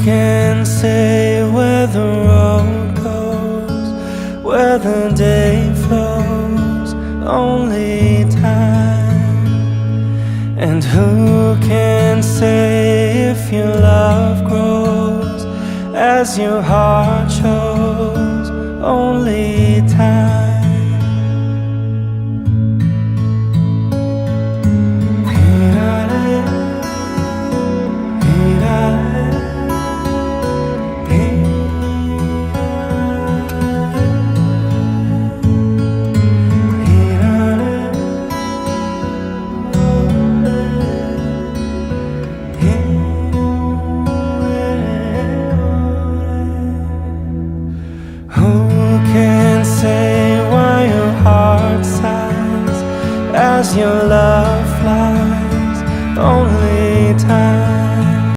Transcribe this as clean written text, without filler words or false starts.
can say where the road goes, where the day flows? Only time. And who can say if your love grows as your heart shows? Only time.